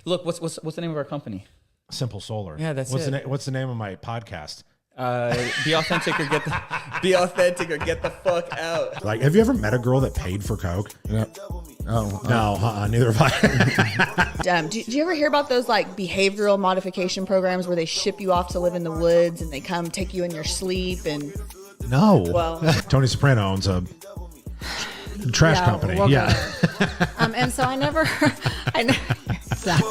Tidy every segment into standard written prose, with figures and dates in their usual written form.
Look, what's the name of our company? Simple Solar. Yeah, that's it. What's the name of my podcast? Be authentic or get the fuck out. Like, have you ever met a girl that paid for coke? Yeah. Oh, No, neither have I. Do you ever hear about those like behavioral modification programs where they ship you off to live in the woods and they come take you in your sleep and No. Well- Tony Soprano owns a trash company. we'll go Yeah. there. And so I never.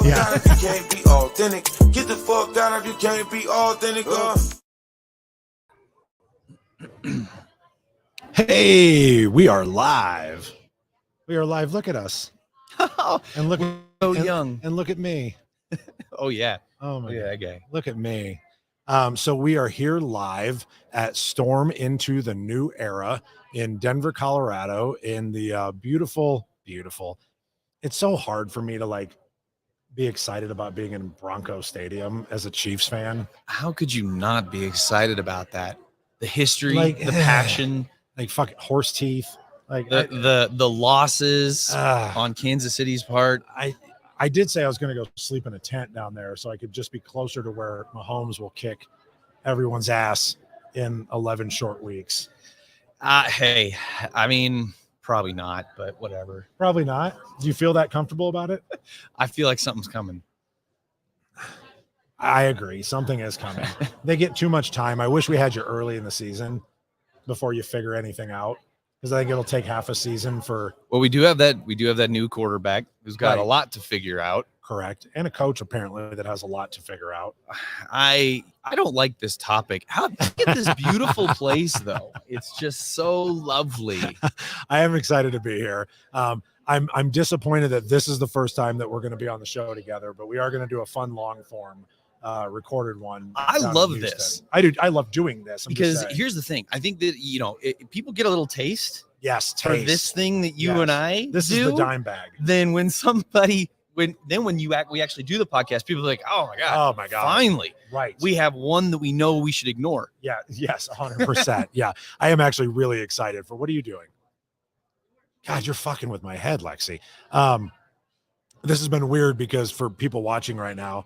Yeah. If you can't be authentic, get the fuck down if you can't be authentic. Hey, we are live. We are live. Look at us. And look so and, young. And look at me. Oh yeah. Oh my Yeah, God. that guy. Look at me. So we are here live at Storm Into the New Era in Denver, Colorado, in the beautiful. It's so hard for me to like be excited about being in Bronco Stadium as a Chiefs fan. How could you not be excited about that? The history, Like, the passion, Like fucking horse teeth. Like the losses on Kansas City's part. I did say I was going to go sleep in a tent down there so I could just be closer to where Mahomes will kick everyone's ass in 11 short weeks. Hey, I mean, probably not, but whatever. Probably not. Do you feel that comfortable about it? I feel like something's coming. I agree. Something is coming. They get too much time. I wish we had you early in the season before you figure anything out, because I think it'll take half a season for Well, we do have that new quarterback who's got a Right. lot to figure out. correct, and a coach apparently that has a lot to figure out. I don't like this topic. Look at this beautiful place though. It's just so lovely. I am excited to be here. I'm disappointed that this is the first time that we're going to be on the show together, but we are going to do a fun long form recorded one. I down in love Houston. this. I do. I love doing this I'm just Because saying. here's the thing. I think that people get a little taste yes, for taste. this thing that you Yes. and I This do. is the dime bag. Then when we actually do the podcast, people are like, oh my god, Oh my God. finally Right. we have one that we know we should ignore. Yeah. Yes. 100%. Yeah. I am actually really excited for. What are you doing? God, you're fucking with my head, Lexi. This has been weird because for people watching right now,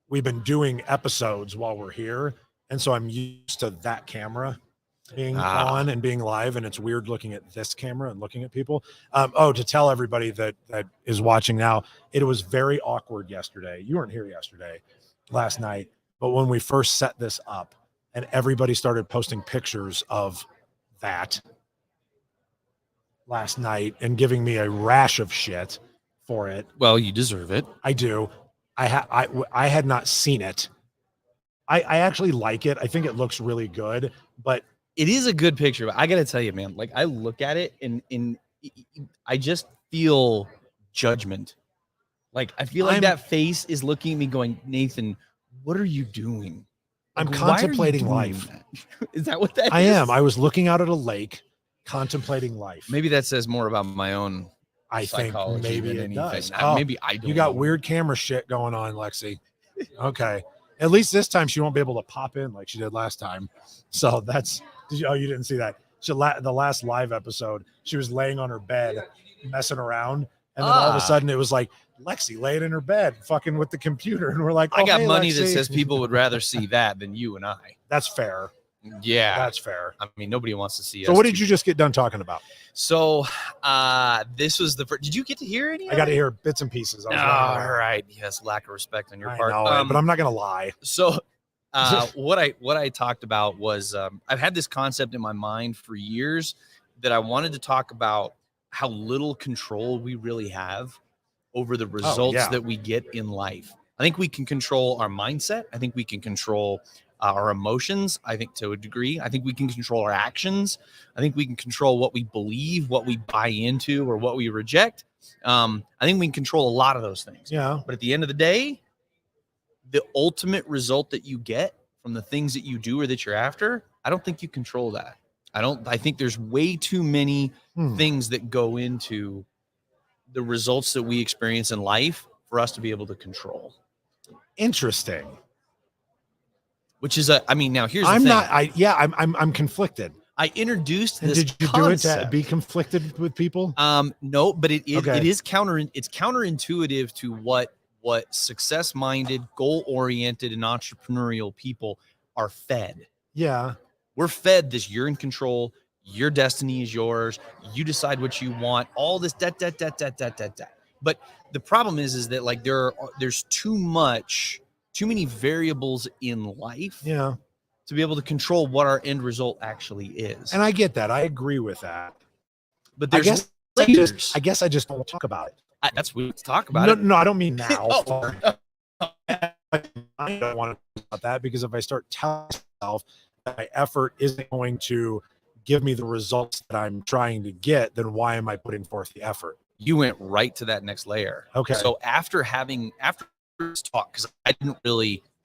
we've been doing episodes while we're here. And so I'm used to that camera being on and being live. And it's weird looking at this camera and looking at people. To tell everybody that is watching now, it was very awkward yesterday. You weren't here last night. But when we first set this up and everybody started posting pictures of that last night and giving me a rash of shit for it. Well, you deserve it. I do. I had not seen it. I actually like it. I think it looks really good, but It is a good picture, but I gotta tell you, man, like I look at it and I just feel judgment. Like I feel like I'm- that face is looking at me going, Nathan, what are you doing? I'm Like, why are you contemplating doing life. that? Is that what that is? I am. I was looking out at a lake, contemplating life. Maybe that says more about my own I think psychology maybe than it anything. does. Maybe I don't. You got know. weird camera shit going on, Lexi. Okay. At least this time she won't be able to pop in like she did last time. So that's. You didn't see that? The last live episode, she was laying on her bed, messing around, and then all of a sudden it was like Lexi laying in her bed, fucking with the computer, and we're like, I oh, got hey, money Lexi. that says people would rather see that than you and I. That's fair. Yeah. That's fair. I mean, nobody wants to see us. So what did two. you just get done talking about? So this was the first. Did you get to hear any? I got to hear bits and pieces. I was All wondering. right. Yes, lack of respect on your I part. know it, but I'm not gonna lie. So what I talked about was I've had this concept in my mind for years that I wanted to talk about how little control we really have over the results yeah. that we get in life. I think we can control our mindset. I think we can control our emotions. I think to a degree, I think we can control our actions. I think we can control what we believe, what we buy into, or what we reject. I think we can control a lot of those things. Yeah. But at the end of the day, the ultimate result that you get from the things that you do or that you're after, I don't think you control that. I think there's way too many things that go into the results that we experience in life for us to be able to control. Interesting. Which is now here's the I'm thing. not. I'm conflicted. I introduced And this did you concept. do it to be conflicted with people? No, but it Okay. is counterintuitive to what success-minded, goal-oriented, and entrepreneurial people are fed. Yeah. We're fed this: you're in control, your destiny is yours, you decide what you want, all this that. But the problem is that like there's too many variables in life Yeah. to be able to control what our end result actually is. And I get that. I agree with that. But I there's guess I guess I just don't talk about it. that's what we talk about. No, it. no, I don't mean now. Oh. I don't want to talk about that because if I start telling myself that my effort isn't going to give me the results that I'm trying to get, then why am I putting forth the effort? You went right to that next layer. Okay. So after this talk, because I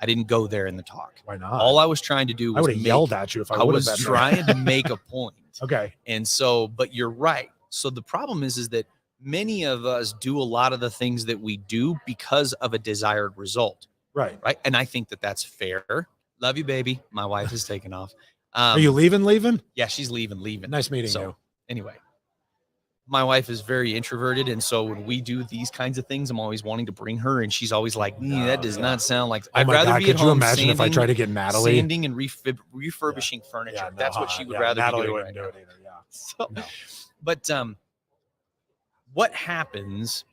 didn't go there in the talk. Why not? All I was trying to do was I would have yelled at you if I would was have been trying to make a point. Okay. And so, but you're right. So the problem is that many of us do a lot of the things that we do because of a desired result. Right. Right. And I think that that's fair. Love you, baby. My wife is taking off. Are you leaving? Yeah, she's leaving. Nice meeting So you. anyway, my wife is very introverted. And so when we do these kinds of things, I'm always wanting to bring her. And she's always like, that does not sound like, Oh I'd my rather God, be could at you home imagine if I sanding, tried to get Natalie? sanding and refurbishing furniture. Yeah, no, That's what she would yeah, rather Natalie be doing wouldn't right do now. it either. Yeah. So, No. but what happens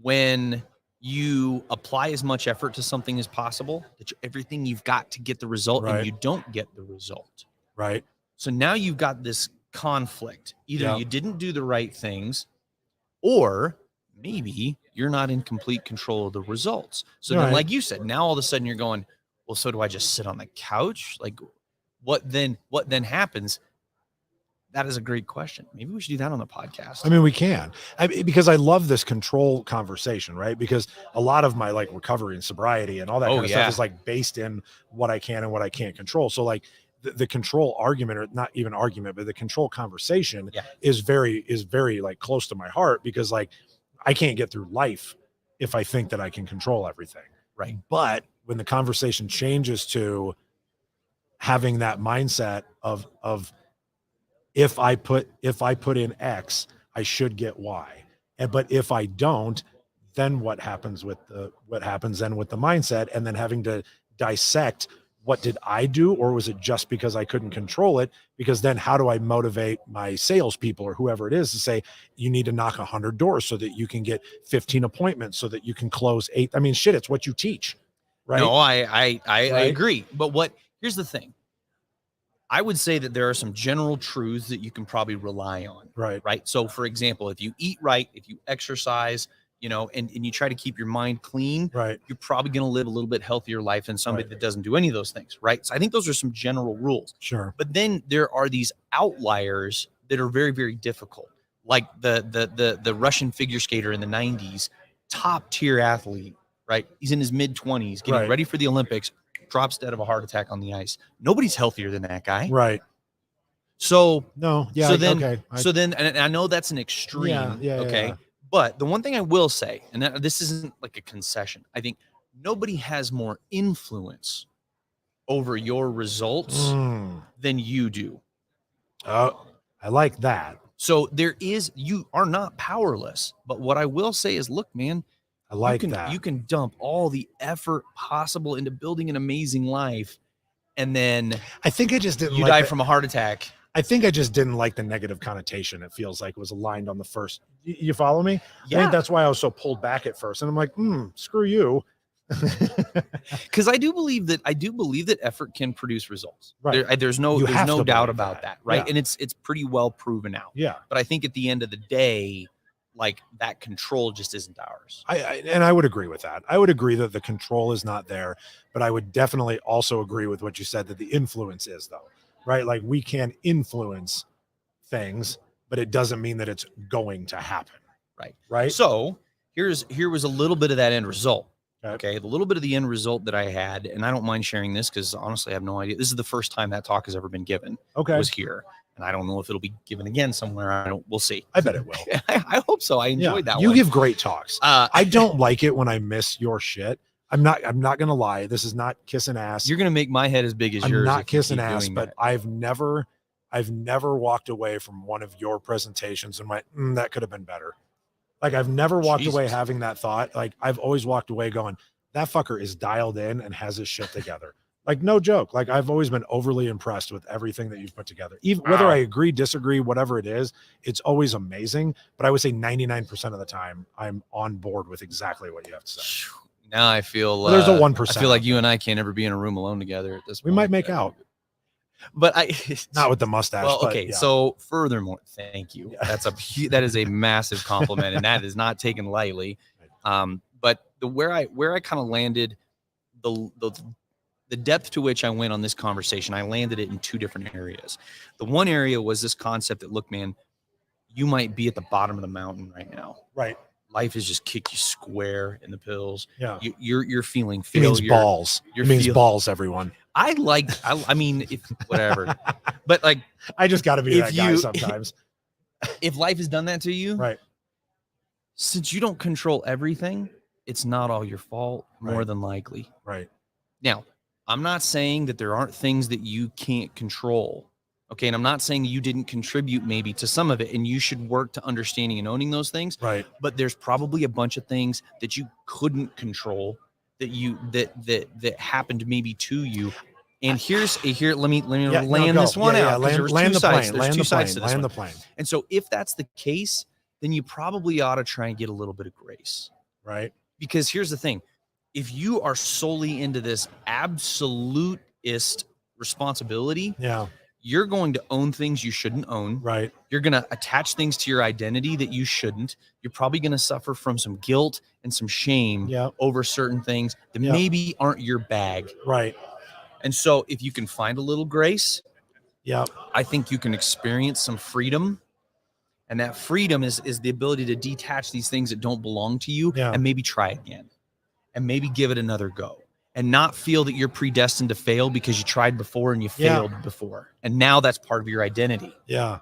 when you apply as much effort to something as possible, that everything you've got to get the result Right. and you don't get the result? Right. So now you've got this conflict. Either Yeah. you didn't do the right things, or maybe you're not in complete control of the results. So then, Right. like you said, now all of a sudden you're going, well, so do I just sit on the couch? Like what then happens? That is a great question. Maybe we should do that on the podcast. I mean, we can. Because I love this control conversation, right? Because a lot of my like recovery and sobriety and all that Oh, kind of yeah. stuff is like based in what I can and what I can't control. So like the control argument, or not even argument, but the control conversation Yeah. is very like close to my heart, because like I can't get through life if I think that I can control everything. Right. But when the conversation changes to having that mindset of if I put in X, I should get Y. But if I don't, then what happens then with the mindset, and then having to dissect, what did I do, or was it just because I couldn't control it? Because then how do I motivate my salespeople or whoever it is to say, you need to knock 100 doors so that you can get 15 appointments so that you can close 8? I mean, shit, it's what you teach, right? No, I Right? agree. But here's the thing. I would say that there are some general truths that you can probably rely on. Right. Right. So for example, if you eat right, if you exercise, and you try to keep your mind clean, Right. you're probably going to live a little bit healthier life than somebody Right. that doesn't do any of those things. Right. So I think those are some general rules. Sure. But then there are these outliers that are very, very difficult. Like the Russian figure skater in the 90s, top tier athlete, right? He's in his mid 20s, getting Right. ready for the Olympics, drops dead of a heart attack on the ice. Nobody's healthier than that guy. Right. So No. Yeah. so then, okay. and I know that's an extreme. Yeah, okay. yeah. But the one thing I will say, and this isn't like a concession, I think nobody has more influence over your results than you do. Oh, I like that. So you are not powerless. But what I will say is, look, man, I like you can, that. You can dump all the effort possible into building an amazing life, and then I think I just didn't you like die the- from a heart attack. I think I just didn't like the negative connotation. It feels like it was aligned on the first. You follow me? I Yeah. think that's why I was so pulled back at first. And I'm like, screw you. Because I do believe that effort can produce results. Right. There's You no have to doubt believe about that. that, right? Yeah. And it's pretty well proven out. Yeah. But I think at the end of the day, like that control just isn't ours. And I would agree with that. I would agree that the control is not there, but I would definitely also agree with what you said, that the influence is, though, right? Like we can influence things, but it doesn't mean that it's going to happen. Right. Right. So here was a little bit of that end result. Okay. Okay. The little bit of the end result that I had, and I don't mind sharing this because honestly, I have no idea. This is the first time that talk has ever been given. Okay. Was here. And I don't know if it'll be given again somewhere. We'll see. I bet it will. I hope so. I enjoyed that You one. give great talks. I I don't like it when I miss your shit. I'm not gonna lie. This is not kissing ass. You're gonna make my head as big as I'm yours. not if you kissing keep ass, doing but that. I've never I've never walked away from one of your presentations and went, that could have been better. Like I've never walked away Jesus. having that thought. Like I've always walked away going, that fucker is dialed in and has his shit together. Like no joke. Like I've always been overly impressed with everything that you've put together. Even whether I agree, disagree, whatever it is, it's always amazing. But I would say 99% of the time I'm on board with exactly what you have to say. Now I feel Well, there's a 1%. I feel like you and I can't ever be in a room alone together at this We point. might make out. But I Not with the mustache. well, but okay. yeah. So furthermore, thank you. That is a massive compliment, and that is not taken lightly. But where I kind of landed, the depth to which I went on this conversation, I landed it in two different areas. The one area was this concept that, look, man, you might be at the bottom of the mountain right now. right. Life has just kicked you square in the pills. Yeah. You're feeling It failure. means balls. You're It means feel- balls, everyone. I mean, if whatever, but like, I just got to be If that guy you- sometimes. if life has done that to you, Right. since you don't control everything, it's not all your fault, more Right. than likely. Right. Now, I'm not saying that there aren't things that you can't control. Okay. And I'm not saying you didn't contribute maybe to some of it and you should work to understanding and owning those things. Right. But there's probably a bunch of things that you couldn't control that happened maybe to you. And let me Yeah, no, land go. this one Yeah, out. 'cause there was land two the sides. plane. There's Land two the sides plane. to this Land one. the plane. And so if that's the case, then you probably ought to try and get a little bit of grace. Right. Because here's the thing. If you are solely into this absolutist responsibility, Yeah. you're going to own things you shouldn't own. Right. You're going to attach things to your identity that you shouldn't. You're probably going to suffer from some guilt and some shame Yeah. over certain things that Yeah. maybe aren't your bag. Right. And so if you can find a little grace, Yeah. I think you can experience some freedom. And that freedom is the ability to detach these things that don't belong to you Yeah. and maybe try again and maybe give it another go and not feel that you're predestined to fail because you tried before and you Yeah. failed before. And now that's part of your identity. Yeah.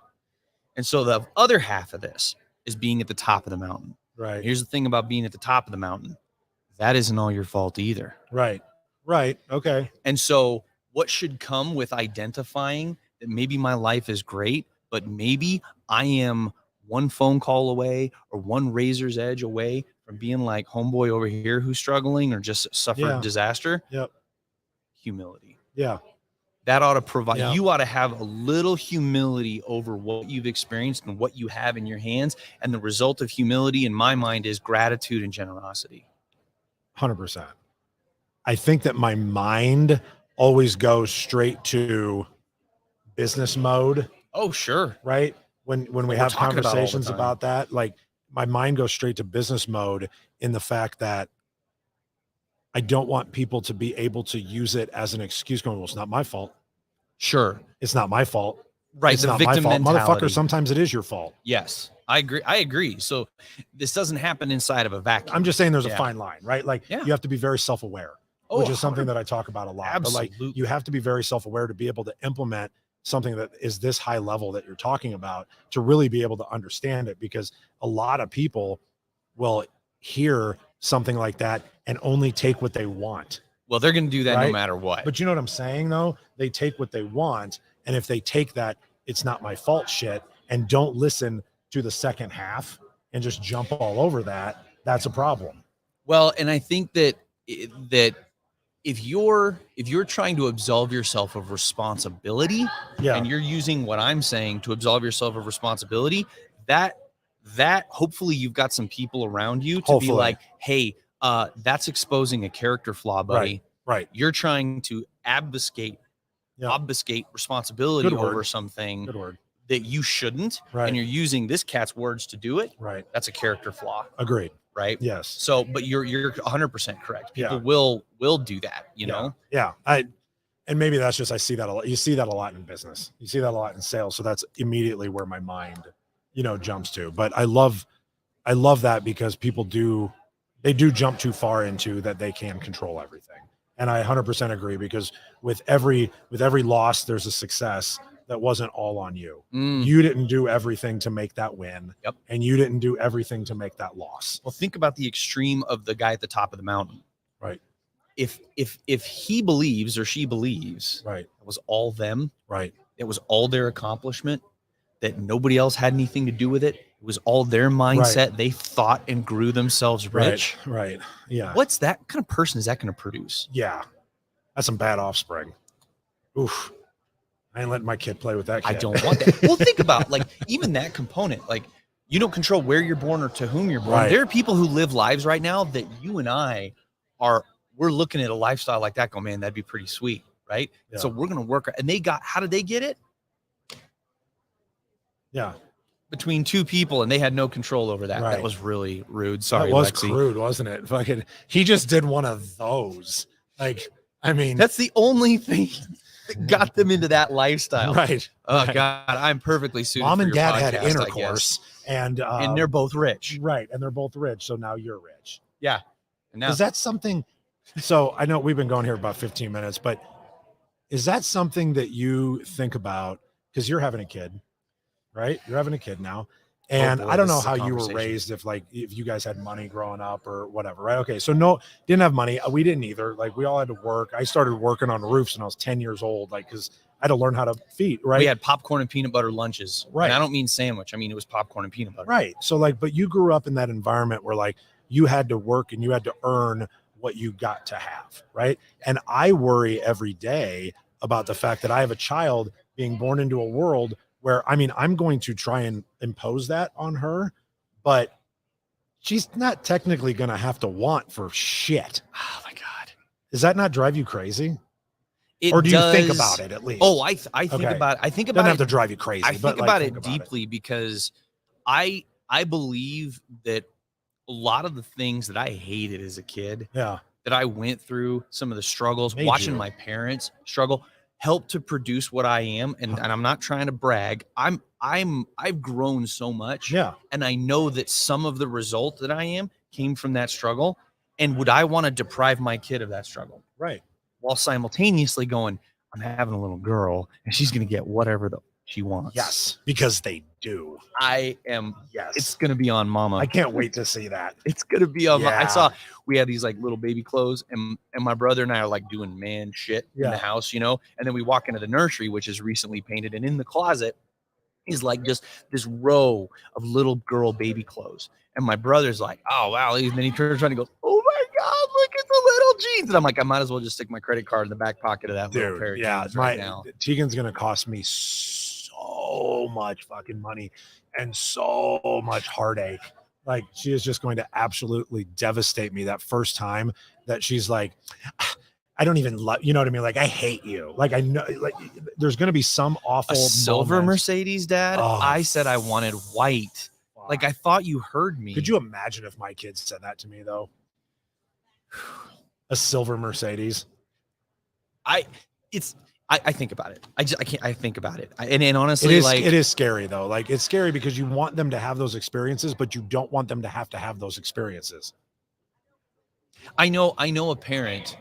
And so the other half of this is being at the top of the mountain. Right. Here's the thing about being at the top of the mountain. That isn't all your fault either. Right. Right. Okay. And so what should come with identifying that maybe my life is great, but maybe I am one phone call away or one razor's edge away from being like homeboy over here who's struggling or just suffered Yeah. disaster. Yep. Humility. Yeah. That ought to provide, Yeah. you ought to have a little humility over what you've experienced and what you have in your hands. And the result of humility in my mind is gratitude and generosity. 100%. I think that my mind always goes straight to business mode, Oh, sure. right? When we We're have talking about all the conversations time. about that, like my mind goes straight to business mode in the fact that I don't want people to be able to use it as an excuse going, well, it's not my fault. Sure. It's not my fault. Right. It's The not my victim fault. mentality. Motherfucker, sometimes it is your fault. Yes, I agree. So this doesn't happen inside of a vacuum. I'm just saying there's a Yeah. fine line, right? Like Yeah. you have to be very self-aware, which is something that I talk about a lot. But like Absolutely. you have to be very self-aware to be able to implement something that is this high level that you're talking about to really be able to understand it, because a lot of people will hear something like that and only take what they want. Well, they're going to do that no Right? matter what. But you know what I'm saying though? They take what they want, and if they take that it's not my fault shit and don't listen to the second half and just jump all over that, that's a problem. Well, and I think that if you're trying to absolve yourself of responsibility Yeah. and you're using what I'm saying to absolve yourself of responsibility, that hopefully you've got some people around you to be Hopefully. like, hey, that's exposing a character flaw, buddy. Right. You're trying to obfuscate responsibility Good word. over something Good word. that you shouldn't, Right. and you're using this cat's words to do it. Right. That's a character flaw, Agreed. right? Yes. So, but you're 100% correct. People Yeah. will do that, you know. Yeah. And maybe that's just, I see that a lot. You see that a lot in business. You see that a lot in sales. So that's immediately where my mind, jumps to. But I love that because people do jump too far into that they can control everything. And I 100% agree, because with every loss, there's a success that wasn't all on you. Mm. You didn't do everything to make that win. Yep. And you didn't do everything to make that loss. Well, think about the extreme of the guy at the top of the mountain. Right. If he believes or she believes Right. it was all them, Right. It was all their accomplishment, that nobody else had anything to do with it. It was all their mindset. Right. They thought and grew themselves rich. Right. Yeah. What's that kind of person is that going to produce? Yeah. That's some bad offspring. Oof. I ain't letting my kid play with that kid. I don't want that. Well, think about like even that component. Like you don't control where you're born or to whom you're born. Right. There are people who live lives right now that you and I we're looking at a lifestyle like that going, man, that'd be pretty sweet. Right. Yeah. So we're going to work. And how did they get it? Yeah. Between two people, and they had no control over that. Right. That was really rude. Sorry, that was Lexi. crude, wasn't it? Fucking, he just did one of those. Like, I mean, That's the only thing that got them into that lifestyle. right. Oh right. God, I'm perfectly suited. Mom for and your dad had podcast, I guess. intercourse, and they're both rich. right, and they're both rich. So now you're rich. Yeah. And now, Is that something? So I know we've been going here about 15 minutes, but is that something that you think about? Because you're having a kid, right? You're having a kid now. And boy, I don't this know is a how you were conversation. raised, if you guys had money growing up or whatever, right? Okay, so no, didn't have money. We didn't either. Like we all had to work. I started working on roofs when I was 10 years old, like because I had to learn how to feed, right? we had popcorn and peanut butter lunches. Right. And I don't mean sandwich. I mean it was popcorn and peanut butter. Right. So like, but you grew up in that environment where like you had to work and you had to earn what you got to have, right? And I worry every day about the fact that I have a child being born into a world where, I mean, I'm going to try and impose that on her, but she's not technically going to have to want for shit. Oh my God. Does that not drive you crazy? It Or do you think does- about it at least? Oh, I think Okay. about it. I think Doesn't about have to it. drive you crazy. I but think like, about think it deeply because I believe that a lot of the things that I hated as a kid, Yeah. that I went through, some of the struggles, Made watching you. my parents struggle, helped to produce what I am. And I'm not trying to brag. I've grown so much. Yeah. And I know that some of the result that I am came from that struggle. And would I want to deprive my kid of that struggle Right. while simultaneously going, I'm having a little girl and she's going to get whatever she wants. Yes. Because they do. I am. Yes. It's going to be on mama. I can't wait to see that. It's gonna be on. I Yeah. saw we had these like little baby clothes, and my brother and I are like doing man shit in Yeah. the house, And then we walk into the nursery, which is recently painted, and in the closet is like just this row of little girl baby clothes. And my brother's like, "Oh wow!" And then he turns around and goes, "Oh my God, look at the little jeans!" And I'm like, I might as well just stick my credit card in the back pocket of that little pair of Dude, yeah, jeans right now. Tegan's gonna cost me so much fucking money and so much heartache. Like she is just going to absolutely devastate me that first time that she's like, I don't even love, you know what I mean? Like I hate you. Like I know, like there's gonna be some awful A silver moment. Mercedes, Dad. Oh, I said I wanted white. Like I thought you heard me. Could you imagine if my kids said that to me though? A silver Mercedes. I think about it. I can't. I think about it. And honestly, It is scary though. Like it's scary because you want them to have those experiences, but you don't want them to have those experiences. I know a parent.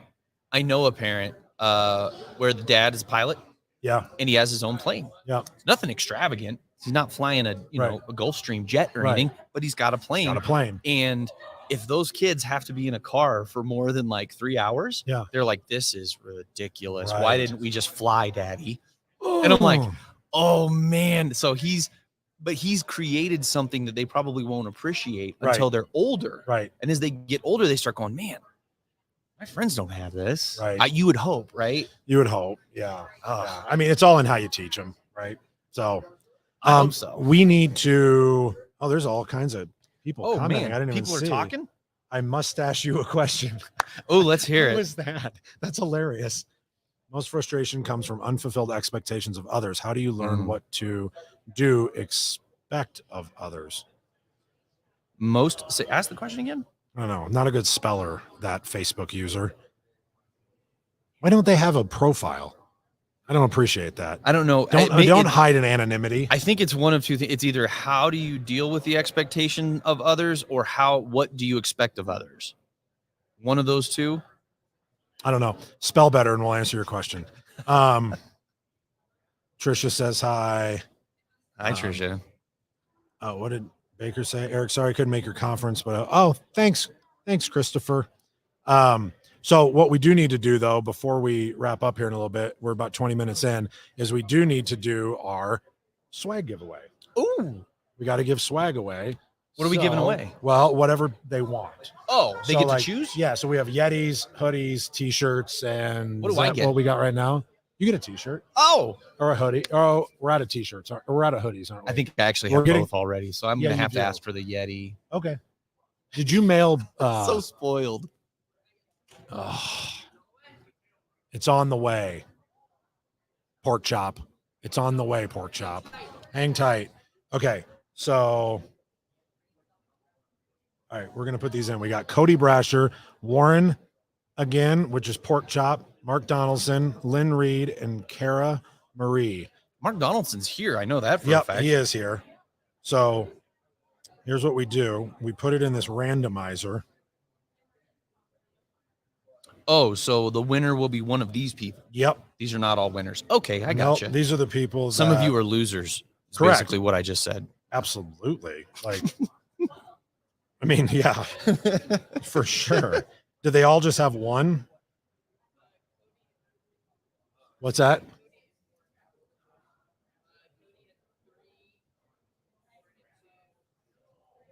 Where the dad is a pilot Yeah. and he has his own plane. Yeah. It's nothing extravagant. He's not flying a Right. a Gulfstream jet or Right. anything, but he's got a plane. On a plane. And if those kids have to be in a car for more than like 3 hours, Yeah. they're like, this is ridiculous. Why Right. didn't we just fly, Daddy? And I'm like, oh man. So he's created something that they probably won't appreciate Right. until they're older. right. And as they get older, they start going, man, my friends don't have this. Right. You would hope, right? You would hope. Yeah. Oh, Yeah. I mean, it's all in how you teach them. Right. So, I hope so. we need to, there's all kinds of people Oh commenting. man, I didn't people even are see. talking. I must ask you a question. Oh, let's hear What it. was that? That's hilarious. Most frustration comes from unfulfilled expectations of others. How do you learn Mhm. what to expect of others? Ask the question again. I don't know. I'm not a good speller, that Facebook user. Why don't they have a profile? I don't appreciate that. I don't know. Don't hide in anonymity. I think it's one of two things. It's either how do you deal with the expectation of others, or what do you expect of others? One of those two. I don't know. Spell better and we'll answer your question. Trisha says hi. Hi, Trisha. Oh, what did Baker say? Eric, sorry I couldn't make your conference, but thanks, Christopher. So what we do need to do though, before we wrap up here in a little bit, we're about 20 minutes in, is we do need to do our swag giveaway. Ooh. We got to give swag away. What are we giving away? Well, whatever they want. Oh, they So, get like, to choose? Yeah, so we have Yetis, hoodies, t-shirts, and What do is I that get? what we got right now? You get a t-shirt Oh, or a hoodie. Oh, we're out of t-shirts. Or we're out of hoodies, aren't we? I think I actually We're have getting- both already. So I'm Yeah, going to you have to do. ask for the Yeti. Okay. Did you mail So spoiled. it's on the way. Pork chop. It's on the way, pork chop. Hang tight. Okay. So all right, we're gonna put these in. We got Cody Brasher, Warren again, which is pork chop, Mark Donaldson, Lynn Reed, and Kara Marie. Mark Donaldson's here. I know that for a Yep, fact. he is here. So here's what we do. We put it in this randomizer. Oh, so the winner will be one of these people. Yep. These are not all winners. Okay, I Nope, gotcha. these are the people. Some of that- you are losers. Is Correct. basically what I just said. Absolutely. Like, I mean, yeah, for sure. Did they all just have one? What's that?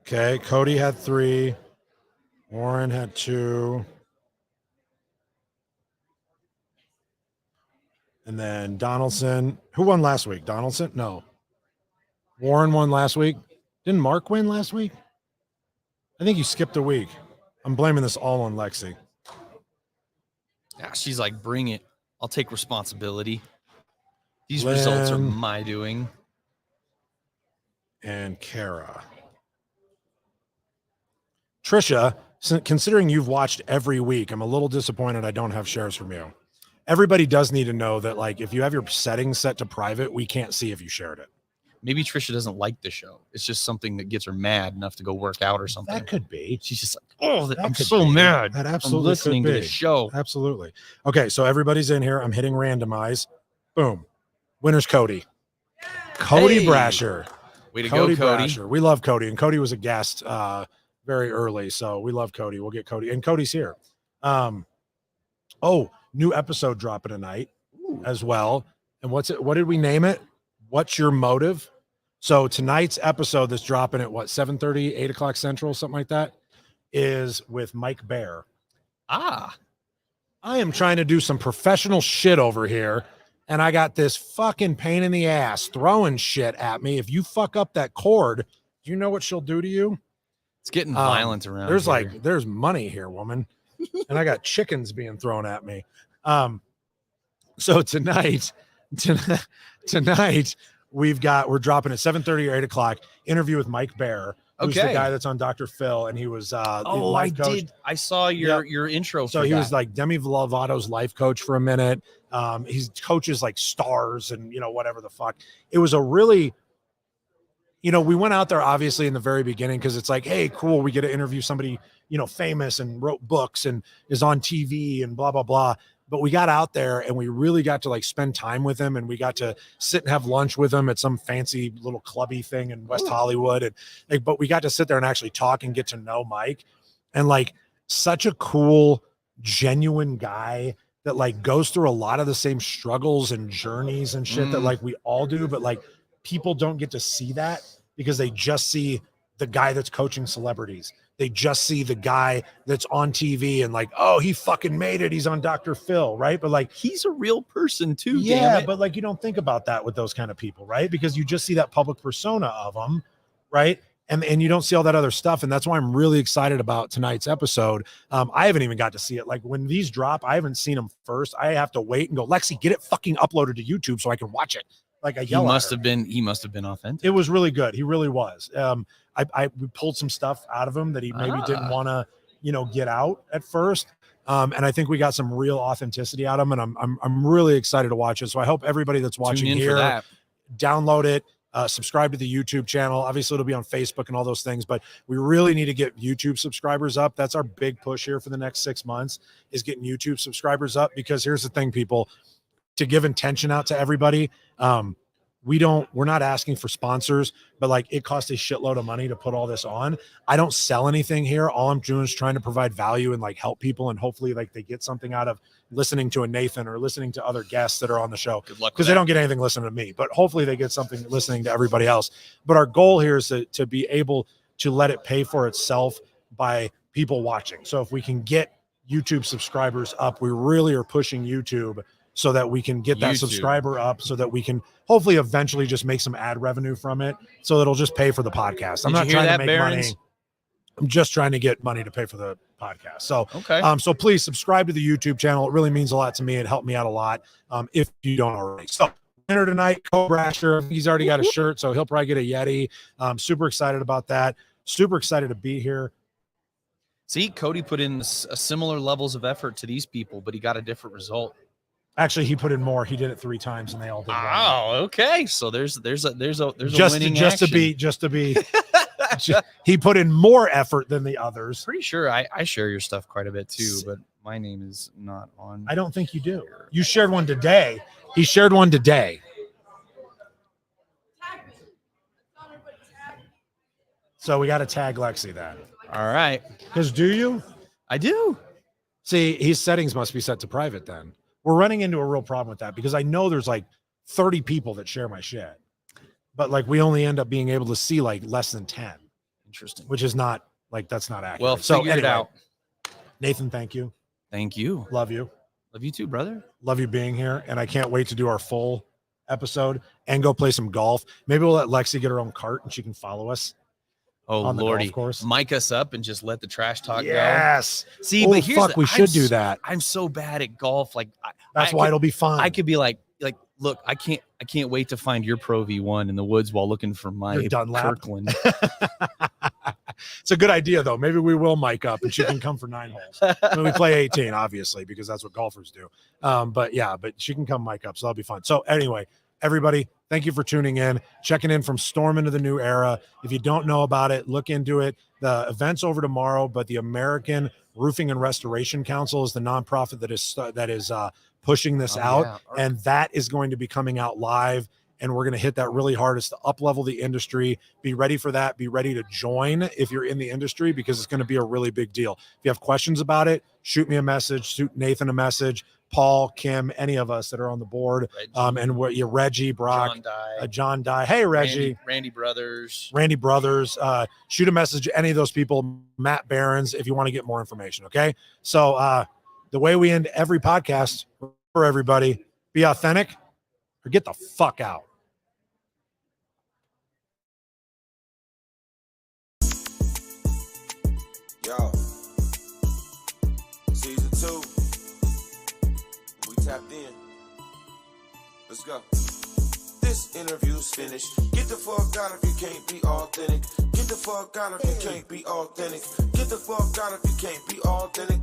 Okay, Cody had 3. Warren had 2. And then Donaldson. Who won last week? Donaldson? No. Warren won last week. Didn't Mark win last week? I think you skipped a week. I'm blaming this all on Lexi. Yeah, she's like, bring it. I'll take responsibility. These results are Lynn. my doing. And Kara. Trisha, considering you've watched every week, I'm a little disappointed I don't have shares from you. Everybody does need to know that, like, if you have your settings set to private, we can't see if you shared it. Maybe Trisha doesn't like the show. It's just something that gets her mad enough to go work out or something. That could be. She's just like, oh, That I'm could so be. mad. That I'm absolutely listening could to be. the show. Absolutely. Okay, so everybody's in here. I'm hitting randomize. Boom. Winner's Cody. Cody Hey. Brasher. Way to Cody go, Cody. Brasher. We love Cody, and Cody was a guest very early, so we love Cody. We'll get Cody, and Cody's here. Oh, new episode dropping tonight as well. And what's it? What did we name it? What's your motive? So tonight's episode that's dropping at what 7:30, 8 o'clock Central, something like that, is with Mike Bear. Ah, I am trying to do some professional shit over here, and I got this fucking pain in the ass throwing shit at me. If you fuck up that cord, do you know what she'll do to you? it's getting violent around There's here. there's money here, woman. And I got chickens being thrown at me. So tonight we're dropping at 7:30 or 8 o'clock interview with Mike Bear, who's the Okay. guy that's on Dr. Phil, and he was the Oh, I life coach. did. I saw your intro. So for he was that. like Demi Lovato's life coach for a minute. He's coaches like stars and whatever the fuck. It was a really, we went out there obviously in the very beginning because it's like, hey, cool, we get to interview somebody famous and wrote books and is on TV and blah blah blah. But we got out there and we really got to like spend time with him, and we got to sit and have lunch with him at some fancy little clubby thing in West Hollywood, and but we got to sit there and actually talk and get to know Mike, and like such a cool, genuine guy that like goes through a lot of the same struggles and journeys and shit that like we all do, but like people don't get to see that because they just see the guy that's coaching celebrities. They just see the guy that's on TV and like, oh, he fucking made it. He's on Dr. Phil, right? But like, he's a real person too. yeah, damn it. but like you don't think about that with those kind of people, right? Because you just see that public persona of them, right? And you don't see all that other stuff. And that's why I'm really excited about tonight's episode. I haven't even got to see it. Like when these drop, I haven't seen them first. I have to wait and go, Lexi, get it fucking uploaded to YouTube so I can watch it. Like I he yell at must her. have been. He must have been authentic. It was really good. He really was. We pulled some stuff out of him that he maybe didn't want to, get out at first. And I think we got some real authenticity out of him, and I'm really excited to watch it. So I hope everybody that's watching Tune in here, for that. download it, subscribe to the YouTube channel. Obviously it'll be on Facebook and all those things, but we really need to get YouTube subscribers up. That's our big push here for the next 6 months, is getting YouTube subscribers up, because here's the thing, people, to give intention out to everybody. we're not asking for sponsors, but like it costs a shitload of money to put all this on. I don't sell anything here. All I'm doing is trying to provide value and like help people, and hopefully like they get something out of listening to a Nathan or listening to other guests that are on the show. Good luck. Because they don't get anything listening to me, but hopefully they get something listening to everybody else. But our goal here is to be able to let it pay for itself by people watching. So if we can get YouTube subscribers up, we really are pushing YouTube so that we can get that subscriber up, so that we can hopefully eventually just make some ad revenue from it, so it'll just pay for the podcast. I'm not trying to make money. I'm just trying to get money to pay for the podcast. So, so please subscribe to the YouTube channel. It really means a lot to me. It helped me out a lot. If you don't already. So winner tonight, Cole Brasher. He's already got a shirt, so he'll probably get a Yeti. Super excited about that. Super excited to be here. See, Cody put in similar levels of effort to these people, but he got a different result. Actually, he put in more. He did it 3 times, and they all did. Oh, okay. So there's a winning just to be. He put in more effort than the others. Pretty sure I share your stuff quite a bit too, but my name is not on. I don't think you do. You shared one today. He shared one today. So we got to tag Lexi then. All right. Because do you? I do. See, his settings must be set to private then. We're running into a real problem with that because I know there's like 30 people that share my shit, but like we only end up being able to see like less than 10. Interesting. Which is not like, that's not accurate. Well, figure it out. Nathan, thank you. Thank you. Love you. Love you too, brother. Love you being here. And I can't wait to do our full episode and go play some golf. Maybe we'll let Lexi get her own cart and she can follow us. Oh, on the Lordy. golf course. Mic us up and just let the trash talk go. Yes. See, oh, but here's fuck, we should do that. I'm so bad at golf. Like that's why it'll be fun. I could be like, look, I can't wait to find your Pro V1 in the woods while looking for my Kirkland. It's a good idea though. Maybe we will mic up and she can come for 9 holes. When we play 18, obviously, because that's what golfers do. But she can come mic up, so that'll be fun. So anyway, everybody, thank you for tuning in, checking in from Storm into the New Era. If you don't know about it, look into it. The event's over tomorrow, but the American Roofing and Restoration Council is the nonprofit that is pushing this out. Yeah. Right. And that is going to be coming out live. And we're going to hit that really hard. It's to up-level the industry. Be ready for that. Be ready to join if you're in the industry, because it's going to be a really big deal. If you have questions about it, shoot me a message, shoot Nathan a message, Paul, Kim, any of us that are on the board. Reggie. Reggie, Brock, John Dye. Hey, Reggie. Randy Brothers. Shoot a message to any of those people, Matt Behrens, if you want to get more information, okay? So the way we end every podcast for everybody, be authentic or get the fuck out. Yo, season 2, we tapped in. Let's go. This interview's finished. Get the fuck out if you can't be authentic. Get the fuck out if you can't be authentic. Get the fuck out if you can't be authentic.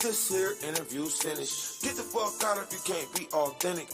This here interview's finished. Get the fuck out if you can't be authentic.